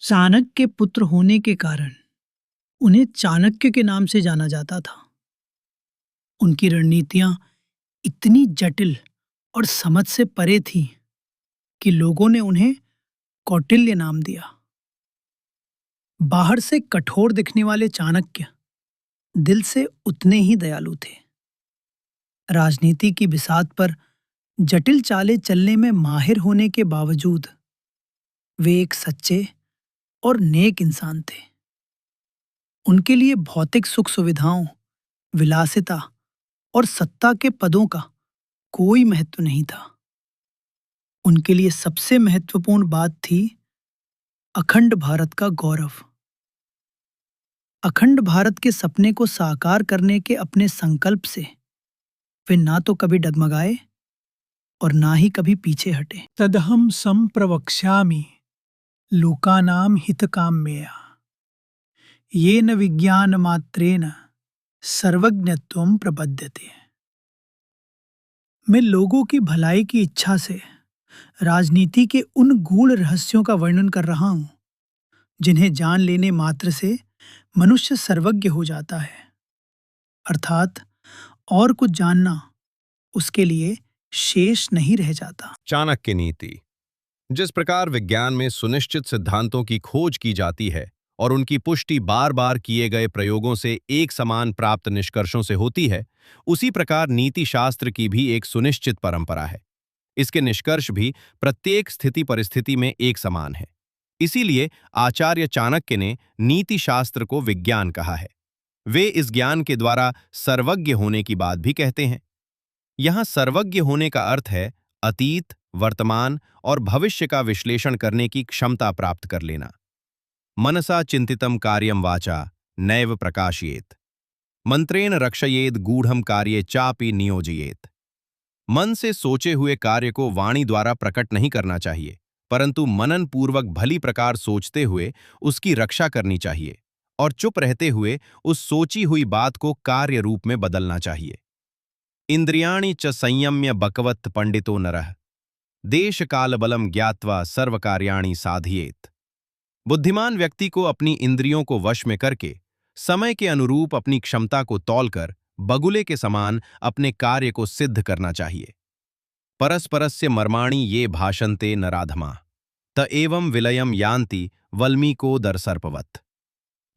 चाणक्य के पुत्र होने के कारण उन्हें चाणक्य के नाम से जाना जाता था। उनकी रणनीतियां इतनी जटिल और समझ से परे थीं कि लोगों ने उन्हें कौटिल्य नाम दिया। बाहर से कठोर दिखने वाले चाणक्य दिल से उतने ही दयालु थे। राजनीति की बिसात पर जटिल चालें चलने में माहिर होने के बावजूद वे एक सच्चे और नेक इंसान थे। उनके लिए भौतिक सुख सुविधाओं, विलासिता और सत्ता के पदों का कोई महत्व नहीं था। उनके लिए सबसे महत्वपूर्ण बात थी अखंड भारत का गौरव। अखंड भारत के सपने को साकार करने के अपने संकल्प से वे ना तो कभी डगमगाए और ना ही कभी पीछे हटे। तदहम संप्रवक्ष्यामि लोकानाम हितकाम्यया येन विज्ञान मात्रेन सर्वज्ञत्वं प्रपद्यते। मैं लोगों की भलाई की इच्छा से राजनीति के उन गूढ़ रहस्यों का वर्णन कर रहा हूं जिन्हें जान लेने मात्र से मनुष्य सर्वज्ञ हो जाता है, अर्थात और कुछ जानना उसके लिए शेष नहीं रह जाता। चाणक्य नीति। जिस प्रकार विज्ञान में सुनिश्चित सिद्धांतों की खोज की जाती है और उनकी पुष्टि बार बार किए गए प्रयोगों से एक समान प्राप्त निष्कर्षों से होती है, उसी प्रकार नीति शास्त्र की भी एक सुनिश्चित परंपरा है। इसके निष्कर्ष भी प्रत्येक स्थिति परिस्थिति में एक समान है। इसीलिए आचार्य चाणक्य ने नीति शास्त्र को विज्ञान कहा है। वे इस ज्ञान के द्वारा सर्वज्ञ होने की बात भी कहते हैं। यहां सर्वज्ञ होने का अर्थ है अतीत, वर्तमान और भविष्य का विश्लेषण करने की क्षमता प्राप्त कर लेना। मनसा चिंतितम कार्यम वाचा नैव प्रकाशयेत, मंत्रेण रक्षयेद गूढ़म कार्ये चापि नियोजयेत। मन से सोचे हुए कार्य को वाणी द्वारा प्रकट नहीं करना चाहिए, परंतु मनन पूर्वक भली प्रकार सोचते हुए उसकी रक्षा करनी चाहिए और चुप रहते हुए उस सोची हुई बात को कार्य रूप में बदलना चाहिए। इंद्रियाणि च संयम्य बकवत् पंडितो नरः, देश काल बलम ज्ञात्वा सर्वकार्याणि साधयेत। बुद्धिमान व्यक्ति को अपनी इंद्रियों को वश में करके समय के अनुरूप अपनी क्षमता को तौलकर बगुले के समान अपने कार्य को सिद्ध करना चाहिए। परस्परस्य मर्माणि ये भाषन्ते नराधमा, त एवं विलयम यान्ति वल्मीको दरसर्पवत्।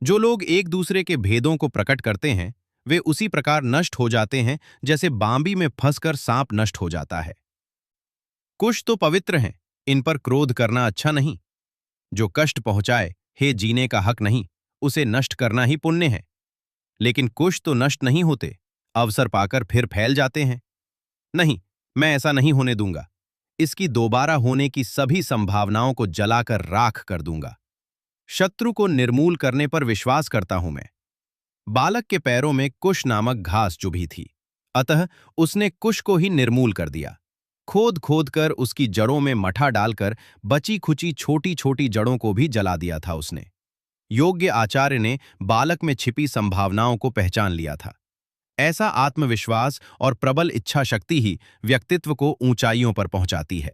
जो लोग एक दूसरे के भेदों को प्रकट करते हैं, वे उसी प्रकार नष्ट हो जाते हैं जैसे बांबी में फंसकर सांप नष्ट हो जाता है। कुछ तो पवित्र हैं, इन पर क्रोध करना अच्छा नहीं। जो कष्ट पहुंचाए, हे जीने का हक नहीं, उसे नष्ट करना ही पुण्य है। लेकिन कुछ तो नष्ट नहीं होते, अवसर पाकर फिर फैल जाते हैं। नहीं, मैं ऐसा नहीं होने दूंगा। इसकी दोबारा होने की सभी संभावनाओं को जलाकर राख कर दूंगा। शत्रु को निर्मूल करने पर विश्वास करता हूं मैं। बालक के पैरों में कुश नामक घास चुभी थी, अतः उसने कुश को ही निर्मूल कर दिया। खोद खोद कर उसकी जड़ों में मठा डालकर बची खुची छोटी छोटी जड़ों को भी जला दिया था उसने। योग्य आचार्य ने बालक में छिपी संभावनाओं को पहचान लिया था। ऐसा आत्मविश्वास और प्रबल इच्छा शक्ति ही व्यक्तित्व को ऊंचाइयों पर पहुंचाती है।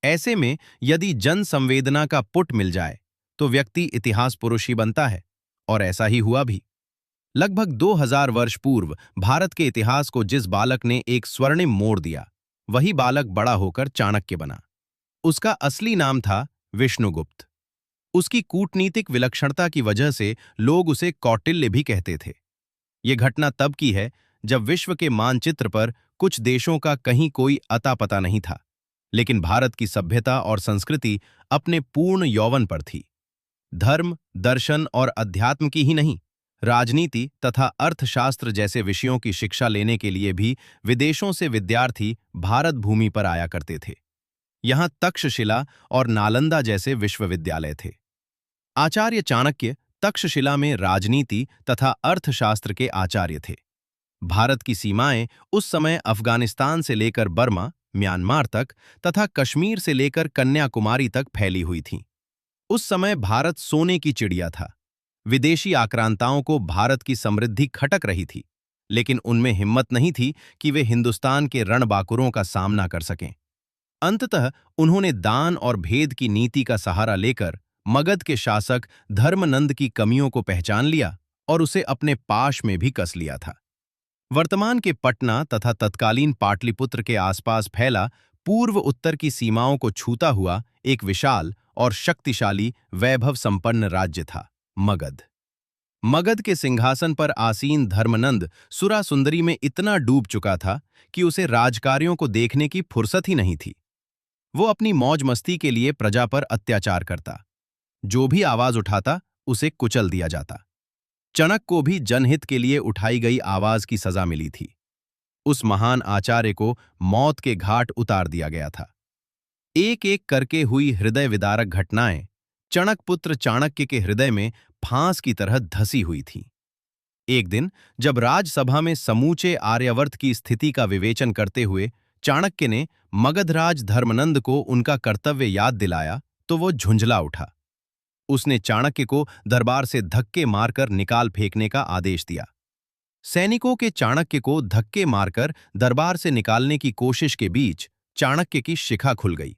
ऐसे में यदि जन संवेदना का पुट मिल जाए तो व्यक्ति इतिहास पुरुष ही बनता है, और ऐसा ही हुआ भी। लगभग 2000 वर्ष पूर्व भारत के इतिहास को जिस बालक ने एक स्वर्णिम मोड़ दिया, वही बालक बड़ा होकर चाणक्य बना। उसका असली नाम था विष्णुगुप्त। उसकी कूटनीतिक विलक्षणता की वजह से लोग उसे कौटिल्य भी कहते थे। ये घटना तब की है जब विश्व के मानचित्र पर कुछ देशों का कहीं कोई अता पता नहीं था, लेकिन भारत की सभ्यता और संस्कृति अपने पूर्ण यौवन पर थी। धर्म, दर्शन और अध्यात्म की ही नहीं, राजनीति तथा अर्थशास्त्र जैसे विषयों की शिक्षा लेने के लिए भी विदेशों से विद्यार्थी भारत भूमि पर आया करते थे। यहाँ तक्षशिला और नालंदा जैसे विश्वविद्यालय थे। आचार्य चाणक्य तक्षशिला में राजनीति तथा अर्थशास्त्र के आचार्य थे। भारत की सीमाएं उस समय अफगानिस्तान से लेकर बर्मा, म्यांमार तक तथा कश्मीर से लेकर कन्याकुमारी तक फैली हुई थीं। उस समय भारत सोने की चिड़िया था। विदेशी आक्रांताओं को भारत की समृद्धि खटक रही थी, लेकिन उनमें हिम्मत नहीं थी कि वे हिंदुस्तान के रणबांकुरों का सामना कर सकें। अंततः उन्होंने दान और भेद की नीति का सहारा लेकर मगध के शासक धर्मनंद की कमियों को पहचान लिया और उसे अपने पाश में भी कस लिया था। वर्तमान के पटना तथा तत्कालीन पाटलिपुत्र के आसपास फैला पूर्व उत्तर की सीमाओं को छूता हुआ एक विशाल और शक्तिशाली वैभव संपन्न राज्य था मगध। मगध के सिंहासन पर आसीन धर्मनंद सुरा सुंदरी में इतना डूब चुका था कि उसे राजकार्यों को देखने की फुर्सत ही नहीं थी। वो अपनी मौज मस्ती के लिए प्रजा पर अत्याचार करता, जो भी आवाज उठाता उसे कुचल दिया जाता। चाणक्य को भी जनहित के लिए उठाई गई आवाज की सजा मिली थी। उस महान आचार्य को मौत के घाट उतार दिया गया था। एक एक करके हुई हृदय विदारक घटनाएं चाणक्य पुत्र चाणक्य के हृदय में फांस की तरह धसी हुई थीं। एक दिन जब राजसभा में समूचे आर्यावर्त की स्थिति का विवेचन करते हुए चाणक्य ने मगधराज धर्मनंद को उनका कर्तव्य याद दिलाया तो वो झुंझला उठा। उसने चाणक्य को दरबार से धक्के मारकर निकाल फेंकने का आदेश दिया। सैनिकों के चाणक्य को धक्के मारकर दरबार से निकालने की कोशिश के बीच चाणक्य की शिखा खुल गई।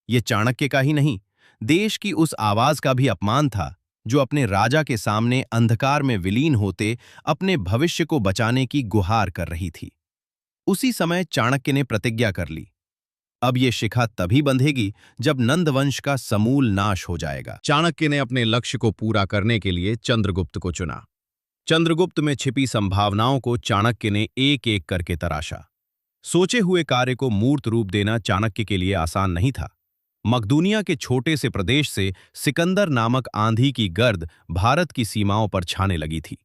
ये चाणक्य का ही नहीं, देश की उस आवाज का भी अपमान था जो अपने राजा के सामने अंधकार में विलीन होते अपने भविष्य को बचाने की गुहार कर रही थी। उसी समय चाणक्य ने प्रतिज्ञा कर ली, अब ये शिखा तभी बंधेगी जब नंदवंश का समूल नाश हो जाएगा। चाणक्य ने अपने लक्ष्य को पूरा करने के लिए चंद्रगुप्त को चुना। चंद्रगुप्त में छिपी संभावनाओं को चाणक्य ने एक एक करके तराशा। सोचे हुए कार्य को मूर्त रूप देना चाणक्य के लिए आसान नहीं था। मकदूनिया के छोटे से प्रदेश से सिकंदर नामक आंधी की गर्द भारत की सीमाओं पर छाने लगी थी।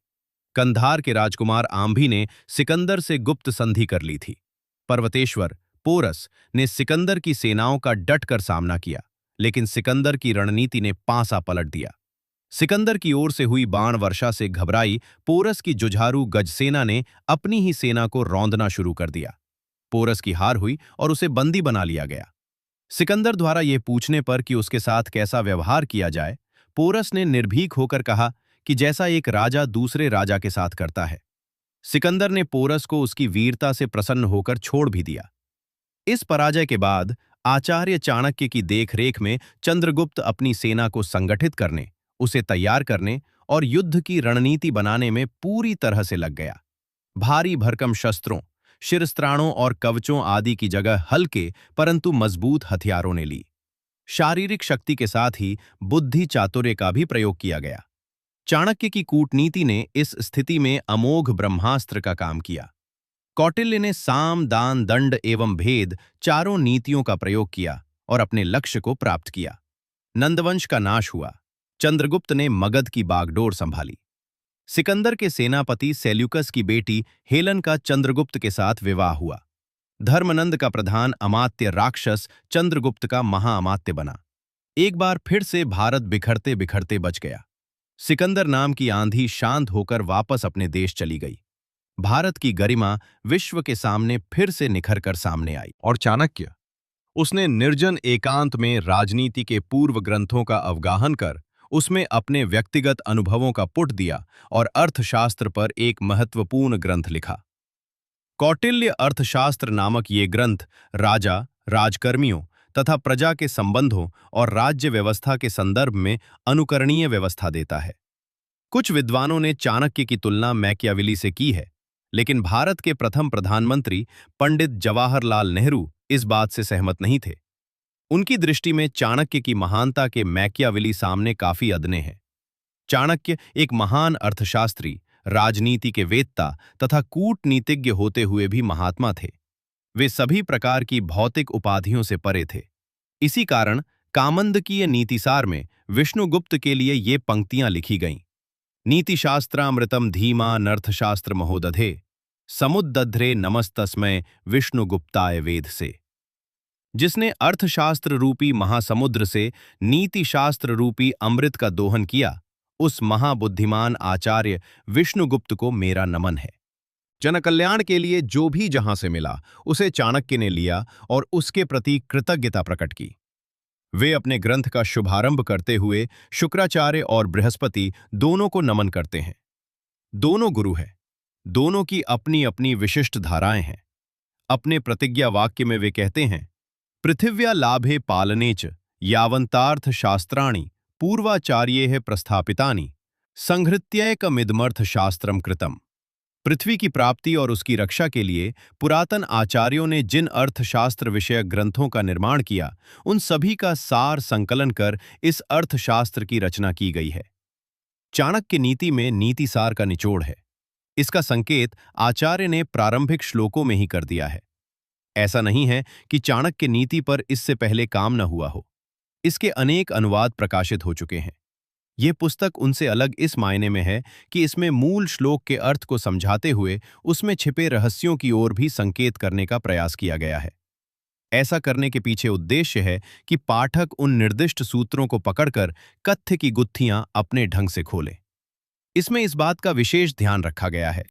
कंधार के राजकुमार आंभी ने सिकंदर से गुप्त संधि कर ली थी। पर्वतेश्वर पोरस ने सिकंदर की सेनाओं का डटकर सामना किया, लेकिन सिकंदर की रणनीति ने पांसा पलट दिया। सिकंदर की ओर से हुई बाण वर्षा से घबराई पोरस की जुझारू गजसेना ने अपनी ही सेना को रौंदना शुरू कर दिया। पोरस की हार हुई और उसे बंदी बना लिया गया। सिकंदर द्वारा यह पूछने पर कि उसके साथ कैसा व्यवहार किया जाए, पोरस ने निर्भीक होकर कहा कि जैसा एक राजा दूसरे राजा के साथ करता है। सिकंदर ने पोरस को उसकी वीरता से प्रसन्न होकर छोड़ भी दिया। इस पराजय के बाद आचार्य चाणक्य की देखरेख में चंद्रगुप्त अपनी सेना को संगठित करने, उसे तैयार करने और युद्ध की रणनीति बनाने में पूरी तरह से लग गया। भारी भरकम शस्त्रों, शिरस्त्राणों और कवचों आदि की जगह हल्के परंतु मजबूत हथियारों ने ली। शारीरिक शक्ति के साथ ही बुद्धि चातुर्य का भी प्रयोग किया गया। चाणक्य की कूटनीति ने इस स्थिति में अमोघ ब्रह्मास्त्र का काम किया। कौटिल्य ने साम दान दंड एवं भेद चारों नीतियों का प्रयोग किया और अपने लक्ष्य को प्राप्त किया। नंदवंश का नाश हुआ। चंद्रगुप्त ने मगध की बागडोर संभाली। सिकंदर के सेनापति सेल्यूकस की बेटी हेलन का चंद्रगुप्त के साथ विवाह हुआ। धर्मनंद का प्रधान अमात्य राक्षस चंद्रगुप्त का महाअमात्य बना। एक बार फिर से भारत बिखरते बिखरते बच गया। सिकंदर नाम की आंधी शांत होकर वापस अपने देश चली गई। भारत की गरिमा विश्व के सामने फिर से निखर कर सामने आई। और चाणक्य, उसने निर्जन एकांत में राजनीति के पूर्व ग्रंथों का अवगाहन कर उसमें अपने व्यक्तिगत अनुभवों का पुट दिया और अर्थशास्त्र पर एक महत्वपूर्ण ग्रंथ लिखा। कौटिल्य अर्थशास्त्र नामक ये ग्रंथ राजा, राजकर्मियों तथा प्रजा के संबंधों और राज्य व्यवस्था के संदर्भ में अनुकरणीय व्यवस्था देता है। कुछ विद्वानों ने चाणक्य की तुलना मैकियावेली से की है, लेकिन भारत के प्रथम प्रधानमंत्री पंडित जवाहरलाल नेहरू इस बात से सहमत नहीं थे। उनकी दृष्टि में चाणक्य की महानता के मैकियावेली सामने काफी अदने हैं। चाणक्य एक महान अर्थशास्त्री, राजनीति के वेत्ता तथा कूटनीतिज्ञ होते हुए भी महात्मा थे। वे सभी प्रकार की भौतिक उपाधियों से परे थे। इसी कारण कामंदकीय नीतिसार में विष्णुगुप्त के लिए ये पंक्तियां लिखी गईं। नीतिशास्त्रामृतम धीमा नर्थशास्त्र महोदधे समुद्दध्रे नमस्तस्मय विष्णुगुप्ताय वेद से। जिसने अर्थशास्त्र रूपी महासमुद्र से नीतिशास्त्र रूपी अमृत का दोहन किया, उस महाबुद्धिमान आचार्य विष्णुगुप्त को मेरा नमन है। जनकल्याण के लिए जो भी जहां से मिला उसे चाणक्य ने लिया और उसके प्रति कृतज्ञता प्रकट की। वे अपने ग्रंथ का शुभारंभ करते हुए शुक्राचार्य और बृहस्पति दोनों को नमन करते हैं। दोनों गुरु हैं, दोनों की अपनी अपनी विशिष्ट धाराएं हैं। अपने प्रतिज्ञा वाक्य में वे कहते हैं, पृथिव्या लाभे पालने च यावन्तार्थ शास्त्राणि पूर्वाचार्येः प्रस्थापितानि संहृत्यैकमिदमर्थ शास्त्रम कृतम। पृथ्वी की प्राप्ति और उसकी रक्षा के लिए पुरातन आचार्यों ने जिन अर्थशास्त्र विषयक ग्रंथों का निर्माण किया, उन सभी का सार संकलन कर इस अर्थशास्त्र की रचना की गई है। चाणक्य नीति में नीति सार का निचोड़ है। इसका संकेत आचार्य ने प्रारंभिक श्लोकों में ही कर दिया है। ऐसा नहीं है कि चाणक्य नीति पर इससे पहले काम न हुआ हो। इसके अनेक अनुवाद प्रकाशित हो चुके हैं। यह पुस्तक उनसे अलग इस मायने में है कि इसमें मूल श्लोक के अर्थ को समझाते हुए उसमें छिपे रहस्यों की ओर भी संकेत करने का प्रयास किया गया है। ऐसा करने के पीछे उद्देश्य है कि पाठक उन निर्दिष्ट सूत्रों को पकड़कर कथ्य की गुत्थियां अपने ढंग से खोले। इसमें इस बात का विशेष ध्यान रखा गया है